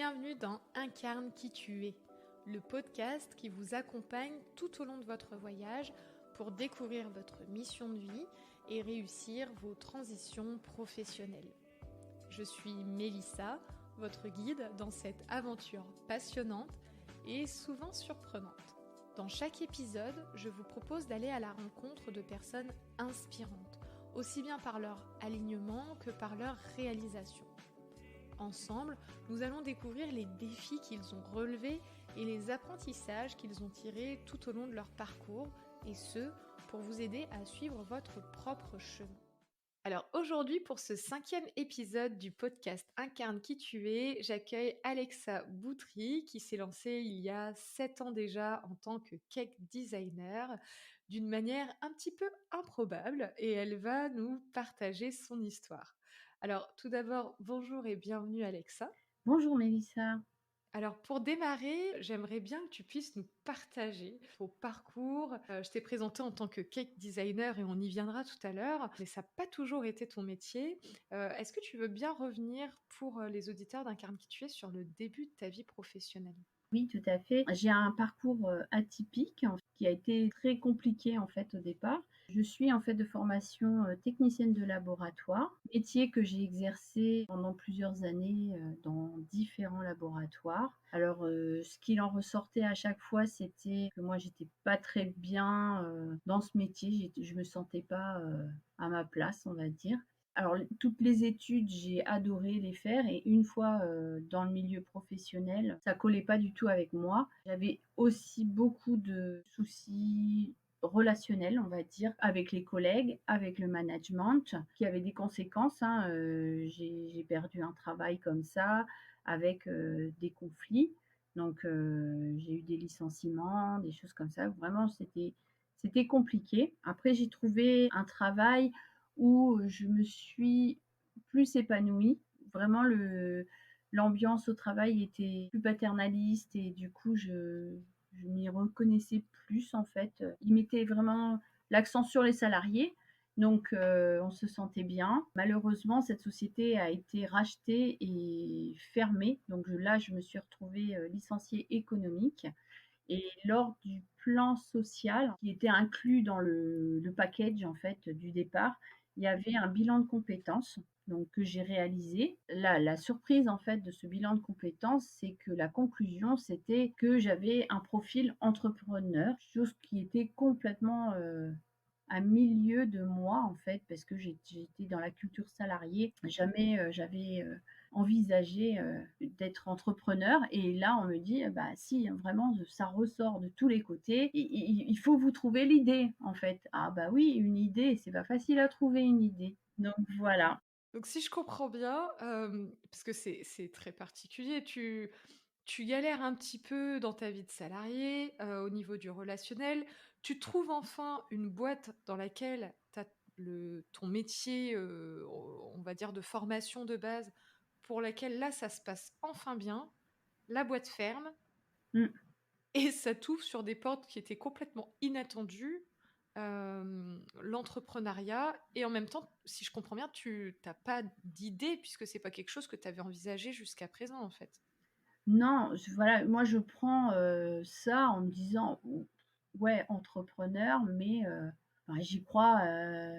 Bienvenue dans Incarne qui tu es, le podcast qui vous accompagne tout au long de votre voyage pour découvrir votre mission de vie et réussir vos transitions professionnelles. Je suis Mélissa, votre guide dans cette aventure passionnante et souvent surprenante. Dans chaque épisode, je vous propose d'aller à la rencontre de personnes inspirantes, aussi bien par leur alignement que par leur réalisation. Ensemble, nous allons découvrir les défis qu'ils ont relevés et les apprentissages qu'ils ont tirés tout au long de leur parcours, et ce, pour vous aider à suivre votre propre chemin. Alors aujourd'hui, pour ce 5e épisode du podcast Incarne qui tu es, j'accueille Alexa Boutry qui s'est lancée il y a 7 ans déjà en tant que cake designer d'une manière un petit peu improbable et elle va nous partager son histoire. Alors tout d'abord, bonjour et bienvenue Alexa. Bonjour Mélissa. Alors pour démarrer, j'aimerais bien que tu puisses nous partager ton parcours. Je t'ai présenté en tant que cake designer et on y viendra tout à l'heure, mais ça n'a pas toujours été ton métier. Est-ce que tu veux bien revenir pour les auditeurs d'Incarne qui tu es sur le début de ta vie professionnelle? Oui, tout à fait. J'ai un parcours atypique qui a été très compliqué en fait au départ. Je suis en fait de formation technicienne de laboratoire, métier que j'ai exercé pendant plusieurs années dans différents laboratoires. Alors, ce qu'il en ressortait à chaque fois, c'était que moi, j'étais pas très bien dans ce métier. Je me sentais pas à ma place, on va dire. Alors, toutes les études, j'ai adoré les faire et une fois dans le milieu professionnel, ça collait pas du tout avec moi. J'avais aussi beaucoup de soucis relationnels, on va dire, avec les collègues, avec le management, qui avaient des conséquences, hein. J'ai perdu un travail comme ça, avec des conflits. Donc, j'ai eu des licenciements, des choses comme ça. Vraiment, c'était compliqué. Après, j'ai trouvé un travail où je me suis plus épanouie. Vraiment l'ambiance au travail était plus paternaliste et du coup je m'y reconnaissais plus en fait. Ils mettaient vraiment l'accent sur les salariés, donc on se sentait bien. Malheureusement, cette société a été rachetée et fermée, donc là je me suis retrouvée licenciée économique. Et lors du plan social qui était inclus dans le package en fait du départ, il y avait un bilan de compétences donc que j'ai réalisé. La surprise en fait de ce bilan de compétences, c'est que la conclusion, c'était que j'avais un profil entrepreneur, chose qui était complètement à milieu de moi en fait, parce que j'étais dans la culture salariée. Jamais j'avais envisagé d'être entrepreneur. Et là, on me dit, bah si, vraiment, ça ressort de tous les côtés. Il faut vous trouver l'idée en fait. Ah bah oui, une idée, c'est pas facile à trouver une idée. Donc voilà. Donc si je comprends bien, parce que c'est très particulier, tu galères un petit peu dans ta vie de salarié, au niveau du relationnel. Tu trouves enfin une boîte dans laquelle tu as ton métier, on va dire de formation de base, pour laquelle là, ça se passe enfin bien. La boîte ferme Mm. et ça t'ouvre sur des portes qui étaient complètement inattendues, l'entrepreneuriat et en même temps, si je comprends bien, tu n'as pas d'idée puisque c'est pas quelque chose que tu avais envisagé jusqu'à présent, en fait? Non, voilà, moi je prends ça en me disant, ouais, entrepreneur, mais enfin, j'y crois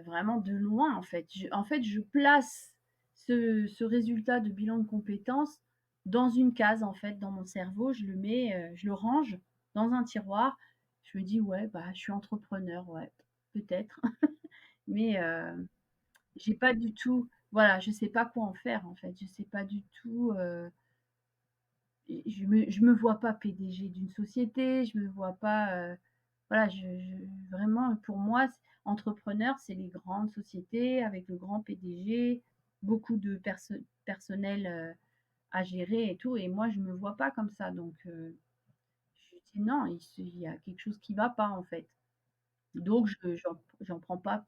vraiment de loin en fait. Je place ce résultat de bilan de compétences dans une case en fait, dans mon cerveau. Je le mets, je le range dans un tiroir. Je me dis, ouais, bah, je suis entrepreneur, ouais, peut-être. Mais j'ai pas du tout, voilà, je sais pas quoi en faire en fait. Je sais pas du tout. Et je me vois pas PDG d'une société, je me vois pas, voilà, vraiment pour moi, entrepreneur, c'est les grandes sociétés avec le grand PDG, beaucoup de personnel, à gérer et tout et moi je me vois pas comme ça donc je dis: «Non, il y a quelque chose qui va pas en fait». Donc j'en prends pas,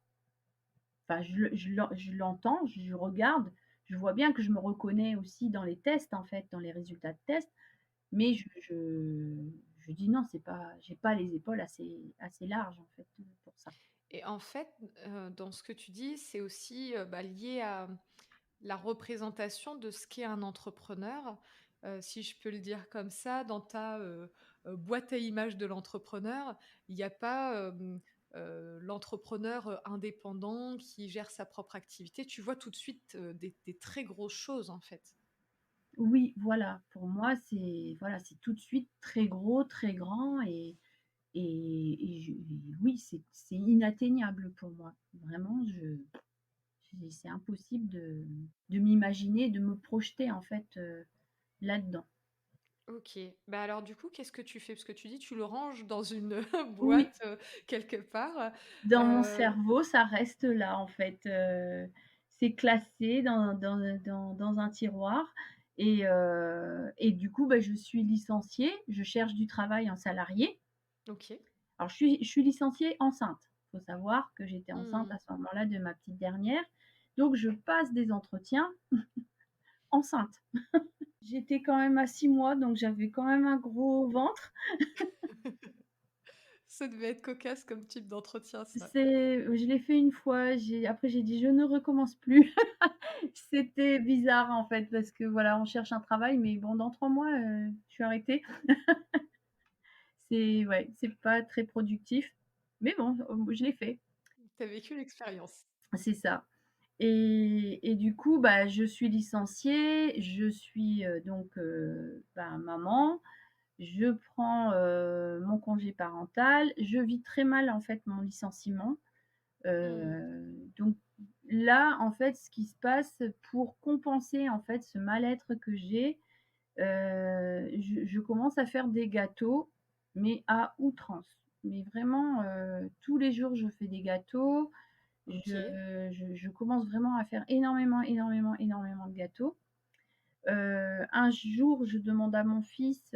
enfin je l'entends, je regarde, je vois bien que je me reconnais aussi dans les tests en fait, dans les résultats de tests. Mais je dis: «Non, c'est pas, j'ai pas les épaules assez larges, en fait, pour ça». Et en fait, dans ce que tu dis, c'est aussi, lié à la représentation de ce qu'est un entrepreneur si je peux le dire comme ça, dans ta, boîte à images de l'entrepreneur, il y a pas, l'entrepreneur, indépendant qui gère sa propre activité. Tu vois tout de suite, des très grosses choses, en fait. Oui, voilà, pour moi, c'est voilà, c'est tout de suite très gros, très grand et oui, c'est inatteignable pour moi. Vraiment, c'est impossible de m'imaginer, de me projeter, en fait, là-dedans. OK. Bah, alors du coup, qu'est-ce que tu fais? Parce que tu dis, tu le ranges dans une Oui, boîte, quelque part. dans mon Heu, cerveau, ça reste là, en fait, c'est classé dans un tiroir et du coup, bah, je suis licenciée, je cherche du travail en salarié. OK. Alors je suis licenciée enceinte. Il faut savoir que j'étais enceinte Mmh. à ce moment-là de ma petite dernière, donc je passe des entretiens enceinte. J'étais quand même à 6 mois, donc j'avais quand même un gros ventre. Ça devait être cocasse comme type d'entretien, ça. Je l'ai fait une fois, après j'ai dit: «Je ne recommence plus». C'était bizarre en fait parce que voilà, on cherche un travail, mais bon dans 3 mois, je suis arrêtée. C'est ouais, c'est pas très productif, mais bon, je l'ai fait. Tu as vécu l'expérience. C'est ça. Et du coup, bah, je suis licenciée, je suis, donc bah, maman. Je prends, mon congé parental. Je vis très mal, en fait, mon licenciement. Mmh. Donc là, en fait, ce qui se passe pour compenser, en fait, ce mal-être que j'ai, je commence à faire des gâteaux, mais à outrance. Mais vraiment, tous les jours, je fais des gâteaux. OK. Je commence vraiment à faire énormément, énormément, énormément de gâteaux. Un jour, je demande à mon fils,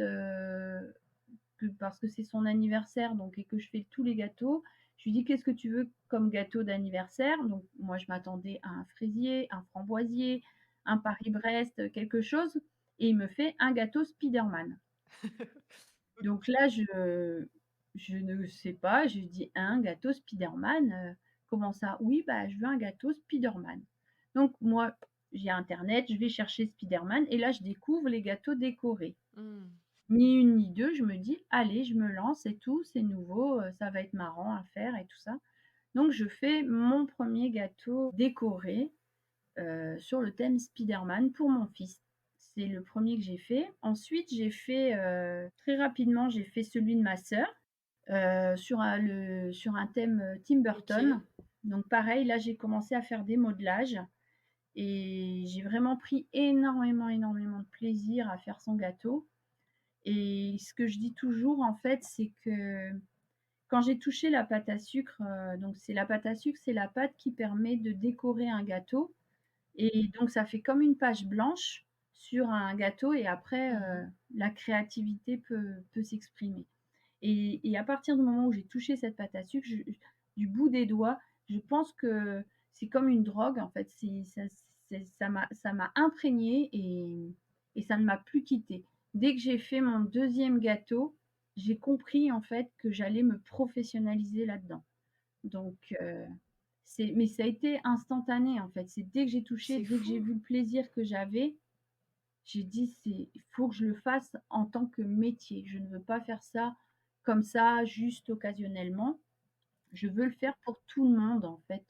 parce que c'est son anniversaire donc et que je fais tous les gâteaux, je lui dis: «Qu'est-ce que tu veux comme gâteau d'anniversaire?» Donc moi, je m'attendais à un fraisier, un framboisier, un Paris-Brest, quelque chose et il me fait un gâteau Spiderman. Donc là, je ne sais pas, je lui dis: «Un gâteau Spiderman, comment ça?» «Oui, bah, je veux un gâteau Spiderman». Donc moi, j'ai internet, je vais chercher Spiderman et là, je découvre les gâteaux décorés. Mmh. Ni une ni deux, je me dis: «Allez, je me lance et tout, c'est nouveau, ça va être marrant à faire et tout ça». Donc je fais mon premier gâteau décoré, sur le thème Spiderman pour mon fils. C'est le premier que j'ai fait. Ensuite, j'ai fait, très rapidement, j'ai fait celui de ma sœur, sur un thème, Tim Burton. OK. Donc pareil, là, j'ai commencé à faire des modelages et j'ai vraiment pris énormément, énormément de plaisir à faire son gâteau. Et ce que je dis toujours, en fait, c'est que quand j'ai touché la pâte à sucre, donc c'est la pâte à sucre, c'est la pâte qui permet de décorer un gâteau et donc ça fait comme une page blanche sur un gâteau et après, Mmh. la créativité peut s'exprimer et à partir du moment où j'ai touché cette pâte à sucre, du bout des doigts, je pense que c'est comme une drogue, en fait. Ça m'a imprégnée et ça ne m'a plus quittée. Dès que j'ai fait mon deuxième gâteau, j'ai compris, en fait, que j'allais me professionnaliser là-dedans. Donc mais ça a été instantané, en fait. C'est dès que j'ai touché, C'est dès que j'ai fou! vu le plaisir que j'avais, j'ai dit: «C'est il faut que je le fasse en tant que métier. Je ne veux pas faire ça comme ça, juste occasionnellement. Je veux le faire pour tout le monde, en fait»,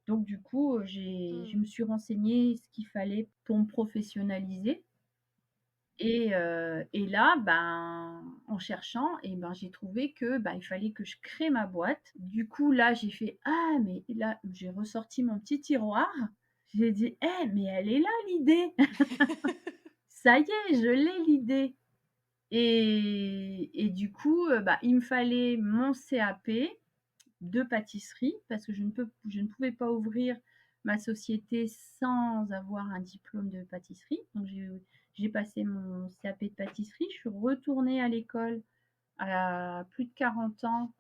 donc du coup, je Mmh. me suis renseignée ce qu'il fallait pour me professionnaliser et là, ben, en cherchant et ben, j'ai trouvé que, bah, il fallait que je crée ma boîte. Du coup, là, j'ai fait: «Ah mais» là, j'ai ressorti mon petit tiroir. J'ai dit: «Eh mais elle est là l'idée! Ça y est, je l'ai l'idée!» Et du coup, bah, il me fallait mon CAP de pâtisserie parce que je ne pouvais pas ouvrir ma société sans avoir un diplôme de pâtisserie. Donc j'ai passé mon CAP de pâtisserie. Je suis retournée à l'école à plus de 40 ans,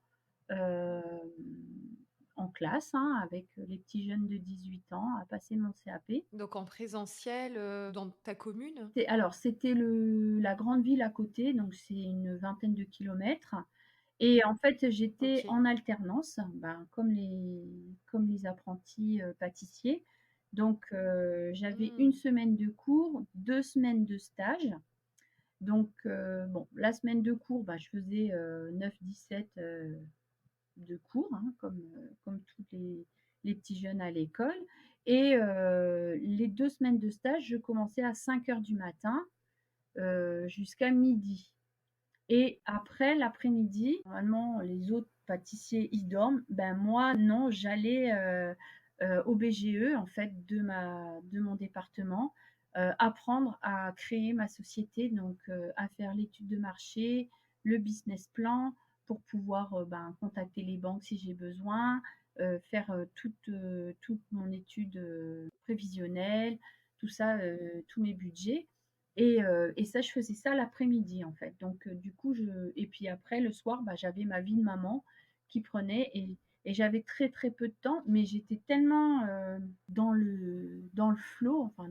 hem, en classe, hein, avec les petits jeunes de 18 ans à passer mon CAP. Donc en présentiel, dans ta commune? C'était la grande ville à côté, donc c'est une vingtaine de kilomètres et en fait, j'étais OK. en alternance, ben, comme les apprentis, pâtissiers. Donc j'avais une Mmh. semaine de cours, 2 semaines de stage. Donc bon, la semaine de cours, bah, je faisais, 9-17, de cours, hein, comme tous les petits jeunes à l'école et les 2 semaines de stage, je commençais à 5 heures du matin, jusqu'à midi. Et après l'après-midi, normalement les autres pâtissiers, ils dorment, ben moi non, j'allais, au BGE en fait de mon département, apprendre à créer ma société donc à faire l'étude de marché, le business plan pour pouvoir, ben, contacter les banques si j'ai besoin, faire, toute mon étude, prévisionnelle, tout ça, tous mes budgets et ça, je faisais ça l'après-midi, en fait. Donc du coup, je et puis après le soir, bah, j'avais ma vie de maman qui prenait et j'avais très, très peu de temps, mais j'étais tellement, dans le flow, enfin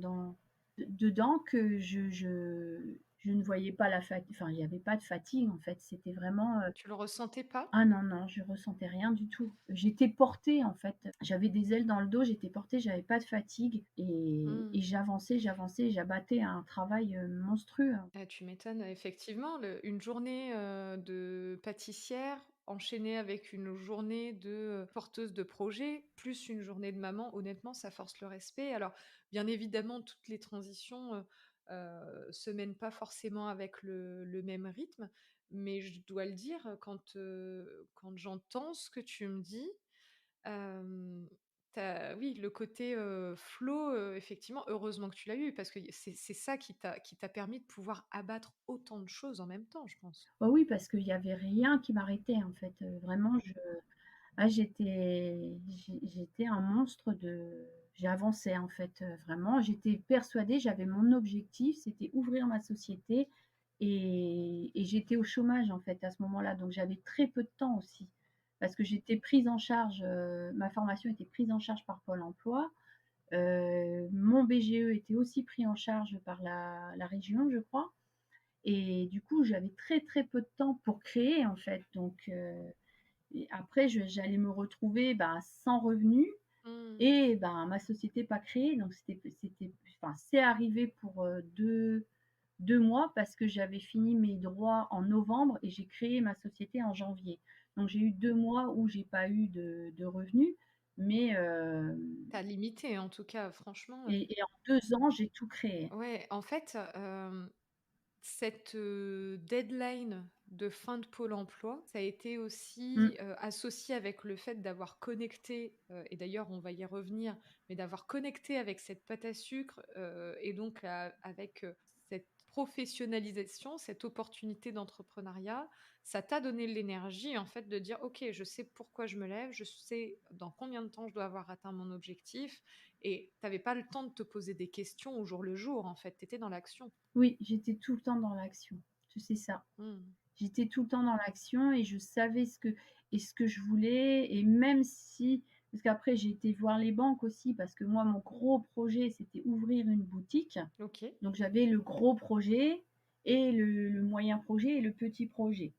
dedans que je ne voyais pas la fatigue. Enfin, il y avait pas de fatigue, en fait. C'était vraiment, Tu le ressentais pas? ah non, non, je ressentais rien du tout. J'étais portée en fait. J'avais des ailes dans le dos, j'étais portée, j'avais pas de fatigue et Mmh. j'avançais, j'avançais, j'abattais un travail, monstrueux. Ah, tu m'étonnes, effectivement, une journée de pâtissière enchaînée avec une journée de porteuse de projet, plus une journée de maman, honnêtement, ça force le respect. Alors, bien évidemment, toutes les transitions se mènent pas forcément avec le même rythme, mais je dois le dire, quand j'entends ce que tu me dis, Hem, oui, le côté, flow, effectivement, heureusement que tu l'as eu parce que c'est ça qui t'a permis de pouvoir abattre autant de choses en même temps, je pense. Bah oui, parce qu'il y avait rien qui m'arrêtait en fait, vraiment j'étais un monstre de j'avançais en fait, vraiment. J'étais persuadée, j'avais mon objectif, c'était ouvrir ma société et j'étais au chômage en fait à ce moment-là, donc j'avais très peu de temps aussi. Parce que j'étais prise en charge, ma formation était prise en charge par Pôle emploi, mon BGE était aussi pris en charge par la région, je crois et du coup, j'avais très, très peu de temps pour créer en fait, donc et après j'allais me retrouver, bah, sans revenu Mmh. et ben, ma société pas créée, donc enfin, c'est arrivé pour, 2 mois parce que j'avais fini mes droits en novembre et j'ai créé ma société en janvier. Donc j'ai eu 2 mois où j'ai pas eu de revenus, mais Tu limité en tout cas, franchement, et en 2 ans, j'ai tout créé. ouais, en fait, cette, deadline de fin de Pôle emploi, ça a été Mmh, aussi, associé avec le fait d'avoir connecté, et d'ailleurs on va y revenir, mais d'avoir connecté avec cette pâte à sucre, et donc avec, cette professionnalisation, cette opportunité d'entrepreneuriat, ça t'a donné l'énergie en fait de dire: «OK, je sais pourquoi je me lève, je sais dans combien de temps je dois avoir atteint mon objectif», et tu avais pas le temps de te poser des questions au jour le jour en fait, tu étais dans l'action. oui, j'étais tout le temps dans l'action. C'est ça. Mmh. J'étais tout le temps dans l'action et je savais ce que je voulais et même si parce qu'après j'ai été voir les banques aussi parce que moi mon gros projet c'était ouvrir une boutique. OK. Donc j'avais le gros projet et le moyen projet et le petit projet.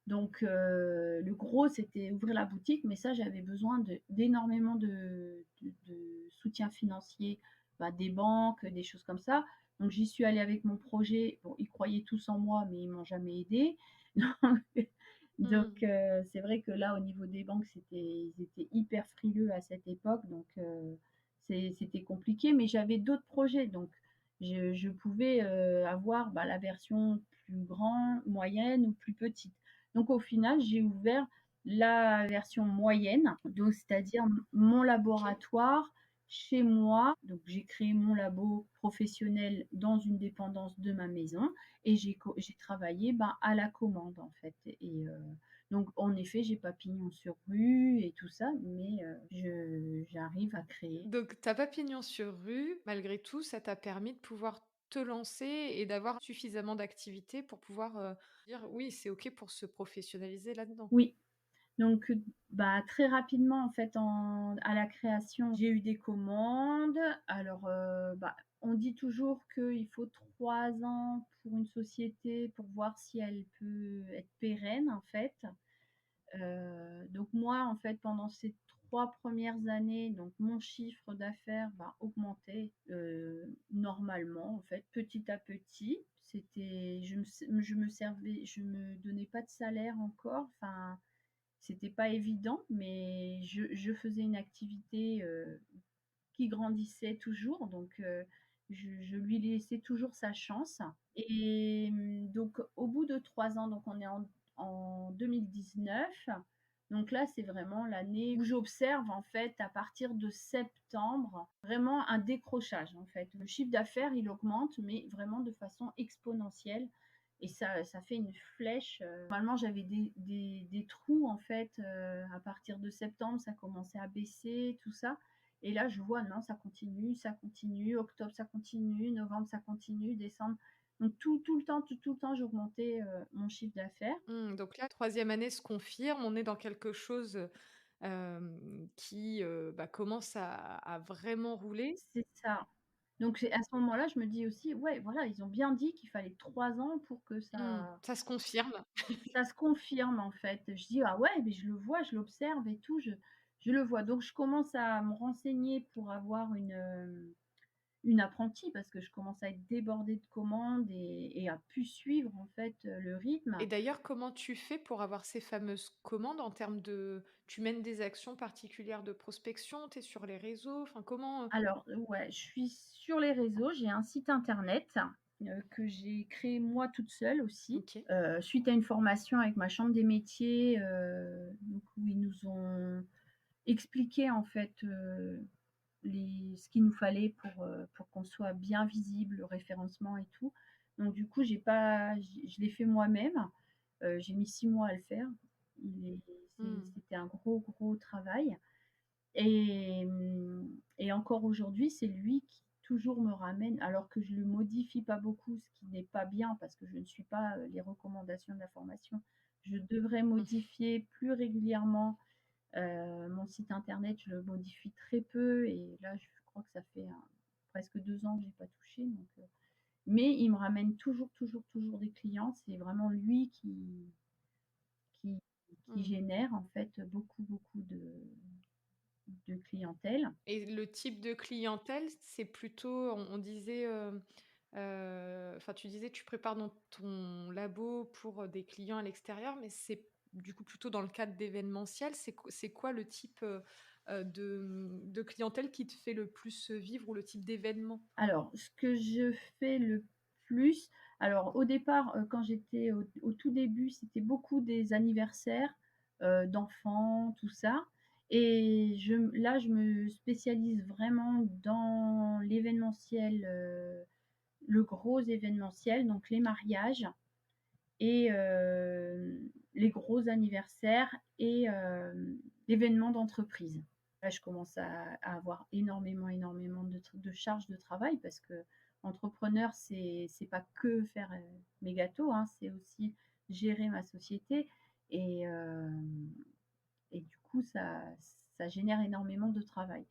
Donc le gros c'était ouvrir la boutique, mais ça j'avais besoin d'énormément de soutien financier, bah, des banques, des choses comme ça. Donc j'y suis allée avec mon projet. Bon, ils croyaient tous en moi, mais ils m'ont jamais aidée. Mmh. C'est vrai que là, au niveau des banques, ils étaient hyper frileux à cette époque, donc c'était compliqué, mais j'avais d'autres projets, donc je pouvais, avoir, bah, la version plus grande, moyenne ou plus petite. Donc au final, j'ai ouvert la version moyenne, donc c'est-à-dire mon OK. laboratoire chez moi. Donc j'ai créé mon labo professionnel dans une dépendance de ma maison et j'ai travaillé, ben, à la commande en fait et donc en effet, j'ai pas pignon sur rue et tout ça, mais je j'arrive à créer. Donc tu pas pignon sur rue, malgré tout, ça t'a permis de pouvoir te lancer et d'avoir suffisamment d'activités pour pouvoir, dire: «Oui, c'est OK pour se professionnaliser là-dedans». Oui. Donc, bah, très rapidement, en fait, à la création, j'ai eu des commandes. Alors, bah, on dit toujours qu'il faut 3 ans pour une société pour voir si elle peut être pérenne, en fait. Donc moi, en fait, pendant ces 3 premières années, donc mon chiffre d'affaires, bah, augmentait, normalement, en fait, petit à petit. C'était je me donnais pas de salaire encore, enfin, c'était pas évident, mais je faisais une activité, qui grandissait toujours, donc je lui laissais toujours sa chance et donc au bout de 3 ans, donc on est en 2019, donc là, c'est vraiment l'année où j'observe en fait à partir de septembre, vraiment un décrochage en fait. Le chiffre d'affaires, il augmente, mais vraiment de façon exponentielle et ça fait une flèche, normalement j'avais des trous en fait, à partir de septembre, ça commençait à baisser, tout ça et là, je vois, non, ça continue, octobre, ça continue, novembre, ça continue, décembre. Donc tout le temps, j'augmentais, mon chiffre d'affaires. Donc là, troisième année se confirme, on est dans quelque chose, qui, bah, commence à vraiment rouler. C'est ça. Donc c'est à ce moment-là, je me dis aussi: «Ouais, voilà, ils ont bien dit qu'il fallait 3 ans pour que Ça se confirme. ça se confirme, en fait». Je dis: «Ah ouais, mais je le vois, je l'observe et tout, je le vois». Donc je commence à me renseigner pour avoir une apprentie parce que je commence à être débordée de commandes et à plus suivre en fait, le rythme. Et d'ailleurs, comment tu fais pour avoir ces fameuses commandes en termes de tu mènes des actions particulières de prospection? Tu es sur les réseaux? Enfin, comment, Alors, ouais, je suis sur les réseaux, j'ai un site internet, que j'ai créé moi toute seule aussi, OK. suite à une formation avec ma chambre des métiers, donc où ils nous ont expliqué en fait, les ce qu'il nous fallait pour qu'on soit bien visible, le référencement et tout. Donc du coup, j'ai pas je l'ai fait moi-même, j'ai mis 6 mois à le faire. Il est Mmh. c'était un gros, gros travail et et encore aujourd'hui, c'est lui qui toujours me ramène alors que je le modifie pas beaucoup, ce qui n'est pas bien parce que je ne suis pas, les recommandations de la formation. Je devrais modifier plus régulièrement. Mon site internet, je le modifie très peu et là, je crois que ça fait presque 2 ans que j'ai pas touché donc mais il me ramène toujours, toujours, toujours des clients. C'est vraiment lui qui qui Mmh. génère en fait beaucoup, beaucoup de clientèle. Et le type de clientèle, c'est plutôt on disait, enfin, tu disais, tu prépares dans ton labo pour, des clients à l'extérieur, mais c'est du coup plutôt dans le cadre d'événementiel. C'est quoi le type, de clientèle qui te fait le plus, vivre ou le type d'événement? Alors, ce que je fais le plus alors au départ, quand j'étais au tout début, c'était beaucoup des anniversaires, d'enfants, tout ça et je me spécialise vraiment dans l'événementiel, le gros événementiel, donc les mariages et les gros anniversaires et l'événement d'entreprise. Là, je commence à avoir énormément, énormément de charges de travail parce qu'entrepreneur, c'est pas que faire, mes gâteaux, hein, c'est aussi gérer ma société et et du coup, ça génère énormément de travail.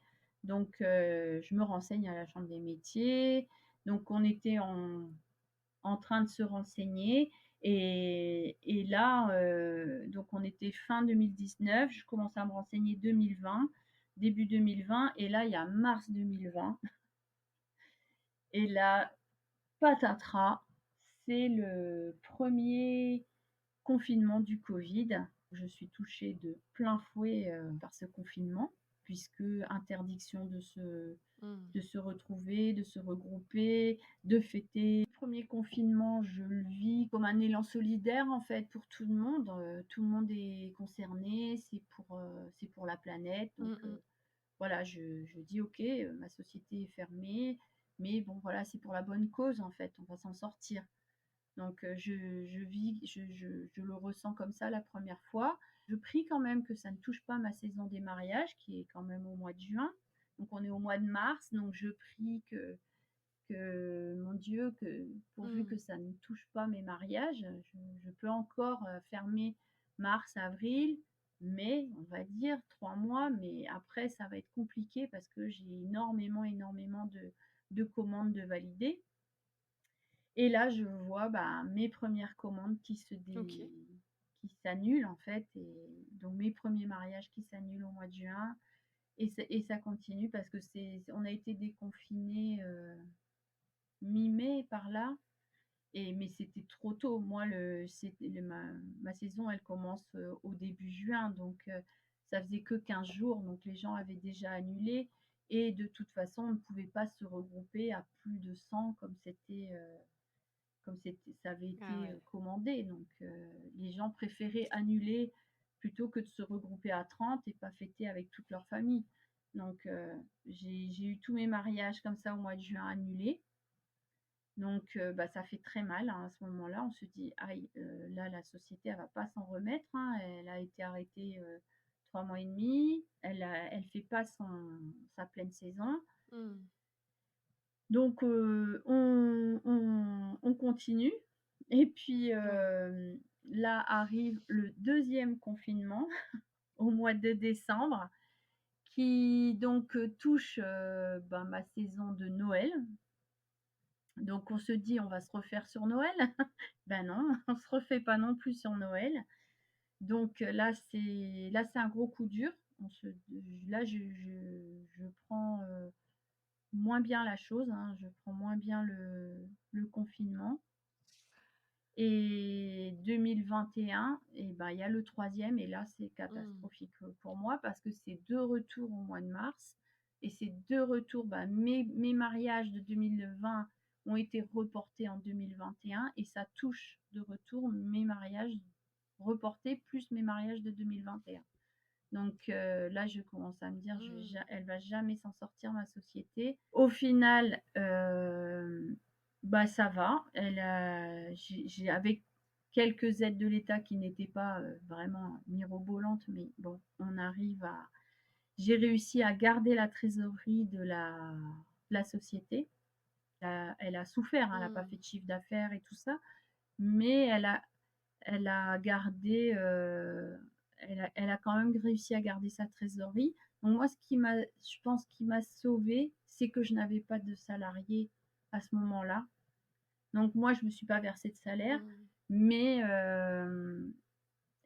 Donc je me renseigne à la chambre des métiers. Donc on était en train de se renseigner et là, donc on était fin 2019, je commence à me renseigner 2020, début 2020 et là, il y a mars 2020 et là, patatras, c'est le premier confinement du Covid. Je suis touchée de plein fouet, par ce confinement puisque interdiction Mmh. de se retrouver, de se regrouper, de fêter. Le 1er confinement, je le vis comme un élan solidaire, en fait, pour tout le monde est concerné, c'est pour la planète donc Mmh mh. voilà, je dis: «OK, ma société est fermée, mais bon, voilà, c'est pour la bonne cause, en fait, on va s'en sortir». Donc je vis je le ressens comme ça la première fois. Je prie quand même que ça ne touche pas ma saison des mariages qui est quand même au mois de juin. Donc on est au mois de mars, donc je prie que mon Dieu, que pourvu Mmh. que ça ne touche pas mes mariages, je peux encore, fermer mars, avril, mai, on va dire 3 mois, mais après ça va être compliqué parce que j'ai énormément, énormément de commandes de valider. Et là, je vois, bah, mes premières commandes OK. qui s'annulent, en fait et donc mes premiers mariages qui s'annulent au mois de juin. et ça continue parce que on a été déconfinés, mi-mai par là. Mais c'était trop tôt. Moi, c'était ma saison, elle commence, au début juin, donc ça faisait que 15 jours, donc les gens avaient déjà annulé et de toute façon, on ne pouvait pas se regrouper à plus de 100 comme ça avait Ah été, ouais. commandé, donc les gens préféraient annuler plutôt que de se regrouper à 30 et pas fêter avec toute leur famille. Donc j'ai eu tous mes mariages comme ça au mois de juin annulés. Donc bah, ça fait très mal, hein, à ce moment-là. On se dit: «Aïe, là, la société, elle va pas s'en remettre, hein». Elle a été arrêtée, 3 mois et demi. Elle fait pas sa pleine saison. Mmh. Donc on continue et puis, Ouais. là arrive le deuxième confinement au mois de décembre qui donc, touche, ben, ma saison de Noël. Donc on se dit: «On va se refaire sur Noël». Ben non, on se refait pas non plus sur Noël. Donc là c'est un gros coup dur. On se Là je prends, moins bien la chose, hein, je prends moins bien le confinement et 2021 et ben, il y a le troisième et là c'est Mmh. catastrophique, pour moi parce que c'est 2 retours au mois de mars et ces 2 retours, bah, mes mariages de 2020 ont été reportés en 2021 et ça touche de retour mes mariages reportés plus mes mariages de 2021. Donc là, je commence à me dire: «Je vais ja Mmh. Elle va jamais s'en sortir ma société». Au final, bah, ça va. J'ai avec quelques aides de l'État qui n'étaient pas, vraiment mirobolantes, mais bon, j'ai réussi à garder la trésorerie de la société. Elle a souffert, hein, elle a pas Mmh. fait de chiffre d'affaires et tout ça, mais elle a gardé, elle a quand même réussi à garder sa trésorerie. Donc moi, je pense, qui m'a sauvée, c'est que je n'avais pas de salarié à ce moment-là. Donc moi, je me suis pas versé de salaire, Mmh. mais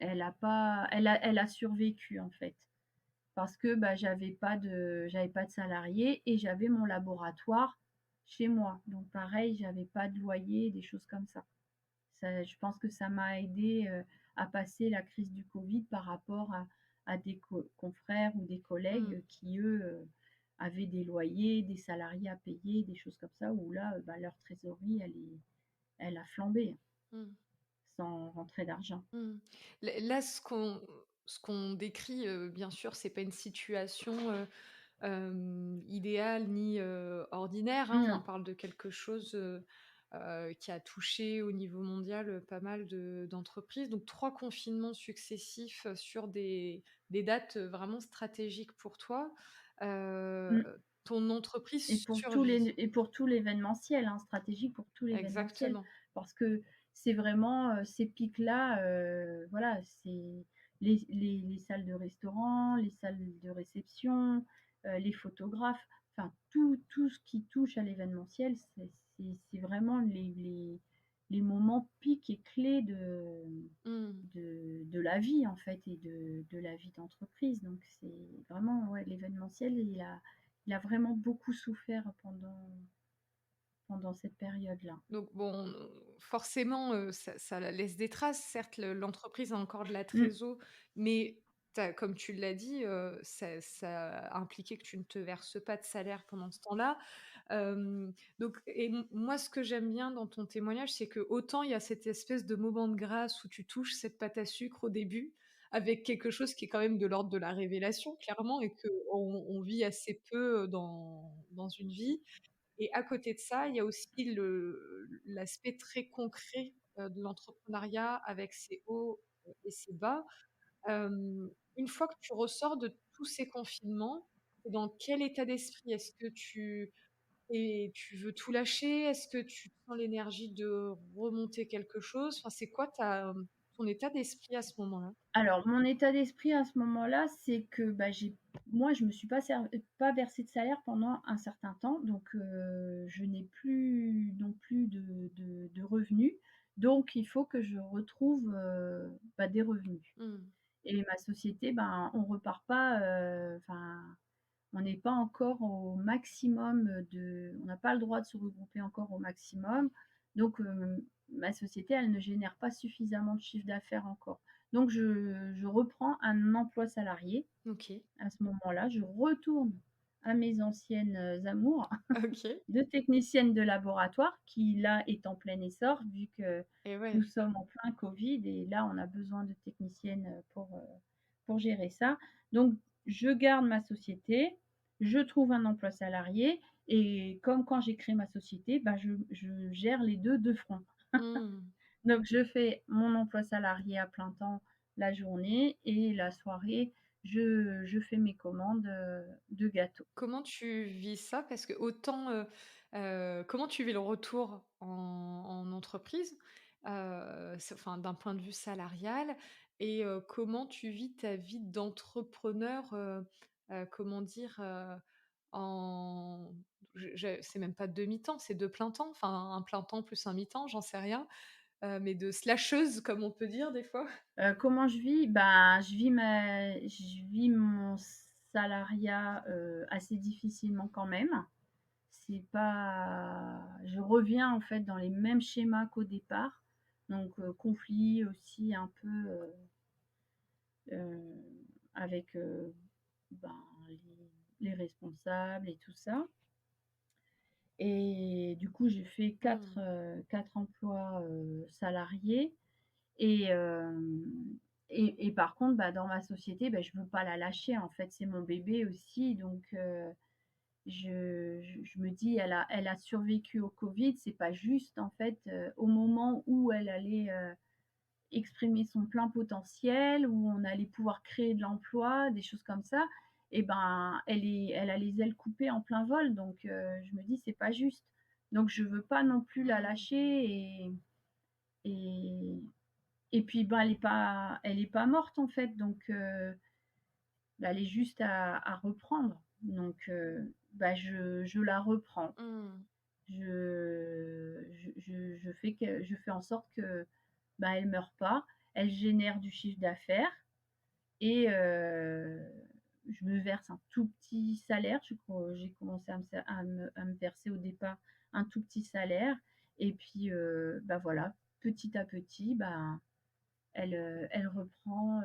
elle a survécu, en fait. Parce que, bah, j'avais pas de salarié et j'avais mon laboratoire chez moi. Donc pareil, j'avais pas de loyer, des choses comme ça. Je pense que ça m'a aidée, à passer la crise du Covid par rapport à des confrères ou des collègues Mmh. qui, eux, avaient des loyers, des salariés à payer, des choses comme ça, où là, bah, leur trésorerie, elle a flambé, Mmh. sans rentrer d'argent. Mmh. Là, ce qu'on décrit, bien sûr, c'est pas une situation, idéale ni, ordinaire, hein. On Non. parle de quelque chose, qui a touché au niveau mondial, pas mal d'entreprises. Donc 3 confinements successifs, sur des dates, vraiment stratégiques pour toi. Heu, Mmh. ton Et entreprise pour survit. tout l'événementiel, hein, stratégique pour tout l'événementiel. Exactement. Parce que c'est vraiment, ces pics-là, voilà, c'est les salles de restaurant, les salles de réception, les photographes, enfin tout ce qui touche à l'événementiel, c'est vraiment les moments pics et clés Mmh. de la vie, en fait, et de la vie d'entreprise. Donc c'est vraiment, ouais, l'événementiel, il a vraiment beaucoup souffert pendant cette période-là. Donc bon, forcément, ça laisse des traces. Certes, l'entreprise a encore de la Mmh. trésor, mais comme tu l'as dit, ça a impliqué que tu ne te verses pas de salaire pendant ce temps-là. Donc moi, ce que j'aime bien dans ton témoignage, c'est que autant il y a cette espèce de moment de grâce où tu touches cette pâte à sucre au début, avec quelque chose qui est quand même de l'ordre de la révélation, clairement, et qu'on vit assez peu, dans une vie. Et à côté de ça, il y a aussi l'aspect très concret, de l'entrepreneuriat avec ses hauts, et ses bas. Une fois que tu ressors de tous ces confinements, tu es dans quel état d'esprit? Est-ce que tu veux tout lâcher? Est-ce que tu sens l'énergie de remonter quelque chose? Enfin, c'est quoi ton état d'esprit à ce moment-là? Alors mon état d'esprit à ce moment-là, c'est que, bah, moi je me suis pas versé de salaire pendant un certain temps, donc je n'ai plus non plus de revenus. Donc il faut que je retrouve, bah, des revenus. Mmh. Et ma société, ben, on repart pas, enfin on n'est pas encore au maximum, on n'a pas le droit de se regrouper encore au maximum. Donc, ma société, elle ne génère pas suffisamment de chiffre d'affaires encore. Donc je reprends un emploi salarié OK. à ce moment-là. Je retourne à mes anciennes, amours OK. de technicienne de laboratoire qui là est en plein essor vu que Et nous ouais. sommes en plein covid et là on a besoin de techniciennes, pour gérer ça. Donc je garde ma société, je trouve un emploi salarié et comme quand j'ai créé ma société, bah, je gère les 2 de front. Mmh. Donc je fais mon emploi salarié à plein temps la journée et la soirée, je fais mes commandes, de gâteaux. Comment tu vis ça? Parce que autant, comment tu vis le retour en entreprise? Enfin, d'un point de vue salarial et comment tu vis ta vie d'entrepreneur, comment dire? En je c'est même pas demi-temps, c'est de plein temps, enfin un plein temps plus un mi-temps, j'en sais rien, mais de slasheuse comme on peut dire des fois? Comment je vis? Bah, je vis mon salariat, assez difficilement quand même. C'est pas Je reviens en fait dans les mêmes schémas qu'au départ, donc conflit aussi un peu, avec, ben, les responsables et tout ça et du coup, j'ai fait Mmh. 4 emplois, salariés et par contre, bah, dans ma société, bah, je veux pas la lâcher, en fait, c'est mon bébé aussi donc je me dis: Elle a survécu au covid, c'est pas juste, en fait, au moment où elle allait, exprimer son plein potentiel, où on allait pouvoir créer de l'emploi, des choses comme ça et ben, elle a les ailes coupées en plein vol donc je me dis: «C'est pas juste». Donc je veux pas non plus la Mmh. lâcher et puis, ben, elle est pas morte, en fait, donc bah, elle est juste à reprendre. Donc bah, je la reprends. Mmh. Je fais en sorte que, bah, elle meure pas. Elle génère du chiffre d'affaires et je me verse un tout petit salaire. J'ai commencé à me verser au départ un tout petit salaire et puis, bah, voilà, petit à petit, bah, elle reprend,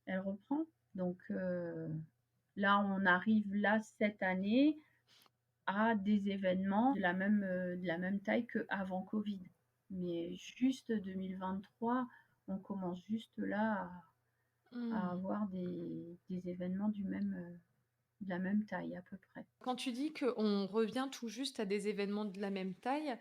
elle reprend. Donc là, on arrive là, cette année, à des événements de la même taille qu'avant covid. Mais juste 2023, on commence juste là à Mmh. avoir des événements de la même taille à peu près. Quand tu dis qu'on revient tout juste à des événements de la même taille,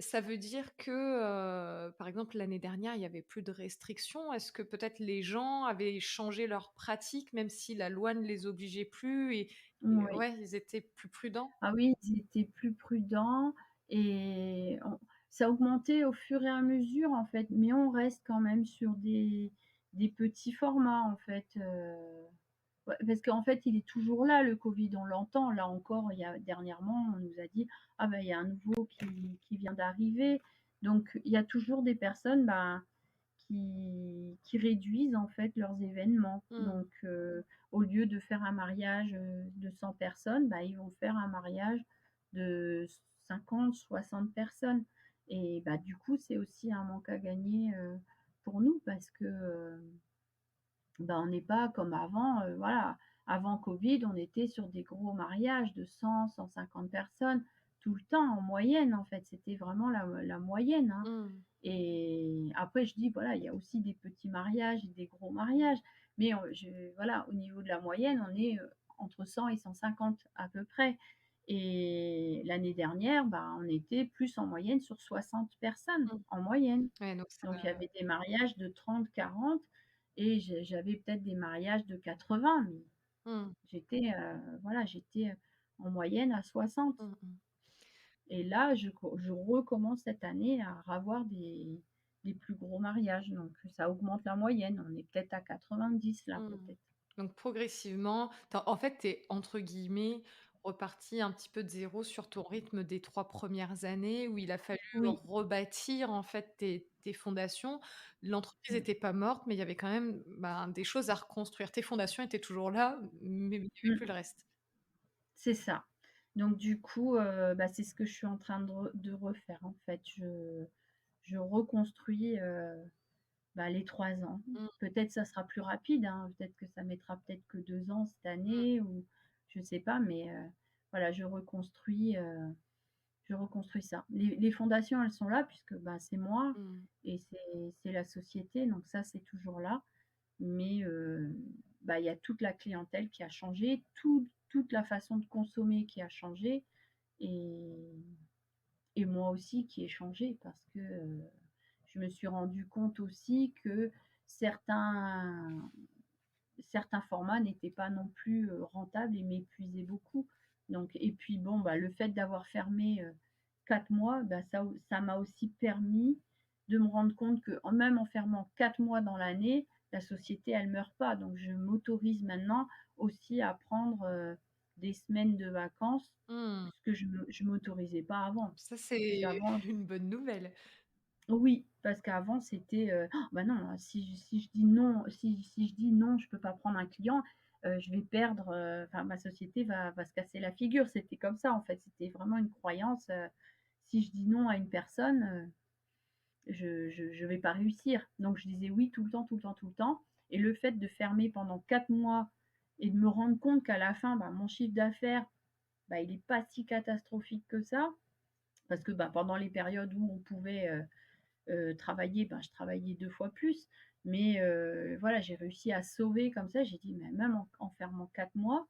ça veut dire que, par exemple, l'année dernière, il y avait plus de restrictions? Est-ce que peut-être les gens avaient changé leurs pratiques, même si la loi ne les obligeait plus et Oui. ouais, ils étaient plus prudents? Ah oui, ils étaient plus prudents et on ça a augmenté au fur et à mesure, en fait, mais on reste quand même sur des petits formats, en fait, ouais, parce qu'en fait, il est toujours là, le covid, on l'entend. Là encore, il y a dernièrement, on nous a dit: «Ah ben il y a un nouveau qui vient d'arriver». Donc il y a toujours des personnes, ben, qui réduisent, en fait, leurs événements. Mmh. Donc au lieu de faire un mariage, de 100 personnes, bah, ils vont faire un mariage de 50, 60 personnes et bah, du coup, c'est aussi un manque à gagner, pour nous parce que, bah, on n'est pas comme avant, voilà. Avant covid, on était sur des gros mariages de 100, 150 personnes tout le temps en moyenne, en fait. C'était vraiment la moyenne, hein Mmh. et après je dis, voilà, il y a aussi des petits mariages et des gros mariages, mais voilà, au niveau de la moyenne, on est, entre 100 et 150 à peu près et l'année dernière, bah, on était plus en moyenne sur 60 personnes, Mmh. en moyenne. Ouais, donc ça Donc il y avait des mariages de 30, 40 et j'avais peut-être des mariages de 80, mais mmh. voilà, j'étais, en moyenne à 60 Mmh mh. et là, je recommence cette année à avoir des plus gros mariages, donc ça augmente la moyenne. On est peut-être à 90 là, Mmh. peut-être. Donc progressivement, tu en fait, tu es entre guillemets reparti un petit peu de zéro sur ton rythme des 3 premières années où il a fallu Oui. rebâtir en fait tes fondations. L'entreprise Mmh. était pas morte, mais il y avait quand même, ben, des choses à reconstruire. Tes fondations étaient toujours là, mais il y avait Mmh. plus le reste. C'est ça. Donc du coup, bah, c'est ce que je suis en train de refaire, en fait. Je reconstruis, bah, les 3 ans. Mmh, Peut-être ça sera plus rapide, hein, peut-être que ça mettra peut-être que 2 ans cette mmh, année ou je sais pas, mais voilà, je reconstruis ça. Les fondations, elles sont là puisque, bah, c'est moi mmh, et c'est la société, donc ça, c'est toujours là. Mais bah, il y a toute la clientèle qui a changé, toute la façon de consommer qui a changé et moi aussi qui ai changé parce que, je me suis rendu compte aussi que certains certains formats n'étaient pas non plus, rentables et m'épuisaient beaucoup. Donc et puis bon, bah, le fait d'avoir fermé, 4 mois, bah, ça m'a aussi permis de me rendre compte que même en fermant 4 mois dans l'année, la société elle meurt pas. Donc je m'autorise maintenant aussi à prendre, des semaines de vacances, mmh. ce que je m'autorisais pas avant. Ça, Parce c'est qu'avant une bonne nouvelle. oui, parce qu'avant c'était, bah, non, si je dis non, si je dis: «Non, je peux pas prendre un client», je vais perdre, enfin ma société va se casser la figure. C'était comme ça en fait, c'était vraiment une croyance, si je dis non à une personne, je vais pas réussir. Donc je disais oui tout le temps, tout le temps, tout le temps et le fait de fermer pendant 4 mois et de me rendre compte qu'à la fin, bah, mon chiffre d'affaires, bah, il est pas si catastrophique que ça. Parce que, bah, pendant les périodes où on pouvait, travailler, ben, je travaillais 2 fois plus. Mais voilà, j'ai réussi à sauver comme ça. J'ai dit: «Mais même en fermant 4 mois,